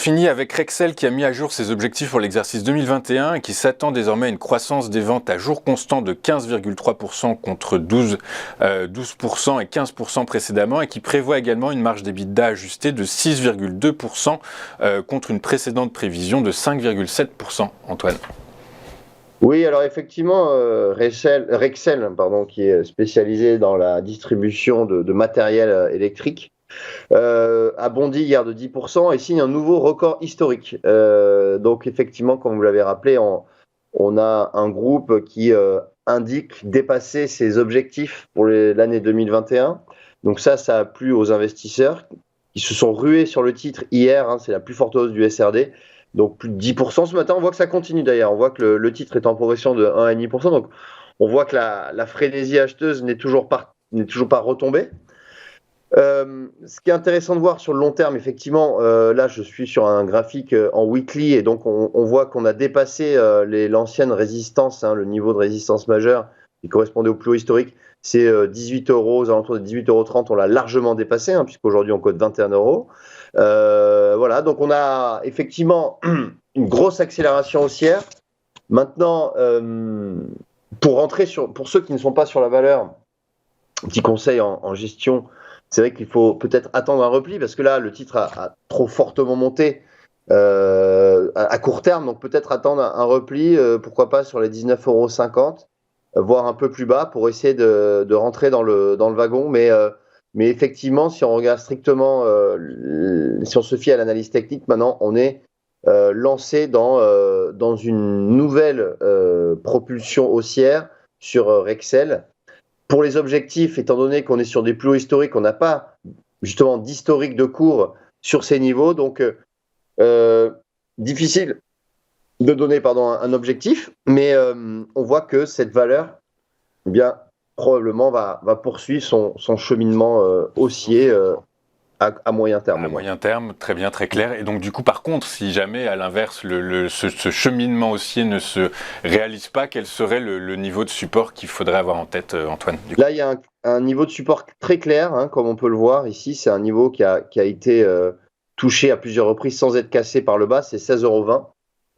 finit avec Rexel qui a mis à jour ses objectifs pour l'exercice 2021 et qui s'attend désormais à une croissance des ventes à jour constant de 15,3% contre 12% et 15% précédemment et qui prévoit également une marge d'EBITDA ajustée de 6,2% contre une précédente prévision de 5,7%. Antoine. Oui, alors effectivement, Rexel, qui est spécialisé dans la distribution de matériel électrique, a bondi hier de 10% et signe un nouveau record historique. Donc effectivement, comme vous l'avez rappelé, on a un groupe qui indique dépasser ses objectifs pour l'année 2021. Donc ça a plu aux investisseurs qui se sont rués sur le titre hier. C'est la plus forte hausse du SRD. Donc plus de 10% ce matin. On voit que ça continue d'ailleurs. On voit que le titre est en progression de 1,5%. Donc on voit que la frénésie acheteuse n'est toujours pas retombée. Ce qui est intéressant de voir sur le long terme, effectivement, là je suis sur un graphique en weekly et donc on voit qu'on a dépassé l'ancienne résistance, le niveau de résistance majeure qui correspondait au plus haut historique, c'est 18 euros, aux alentours de 18,30 €, on l'a largement dépassé, puisqu'aujourd'hui on cote 21 €. Voilà, donc on a effectivement une grosse accélération haussière. Maintenant, pour ceux qui ne sont pas sur la valeur, petit conseil en gestion, c'est vrai qu'il faut peut-être attendre un repli parce que là, le titre a trop fortement monté à court terme. Donc peut-être attendre un repli, pourquoi pas sur les 19,50 €, voire un peu plus bas pour essayer de rentrer dans le wagon. Mais effectivement, si on regarde strictement, si on se fie à l'analyse technique, maintenant on est lancé dans une nouvelle propulsion haussière sur Rexel. Pour les objectifs, étant donné qu'on est sur des plus hauts historiques, on n'a pas justement d'historique de cours sur ces niveaux, donc difficile de donner un objectif, mais on voit que cette valeur, eh bien, probablement va poursuivre son cheminement haussier à moyen terme. À moyen terme, très bien, très clair. Et donc du coup, par contre, si jamais, à l'inverse, ce cheminement haussier ne se réalise pas, quel serait le niveau de support qu'il faudrait avoir en tête, Antoine? Là, il y a un niveau de support très clair, comme on peut le voir ici. C'est un niveau qui a été touché à plusieurs reprises sans être cassé par le bas, c'est 16,20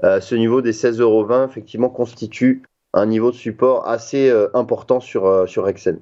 €. Ce niveau des 16,20 € effectivement constitue un niveau de support assez important sur Rexel.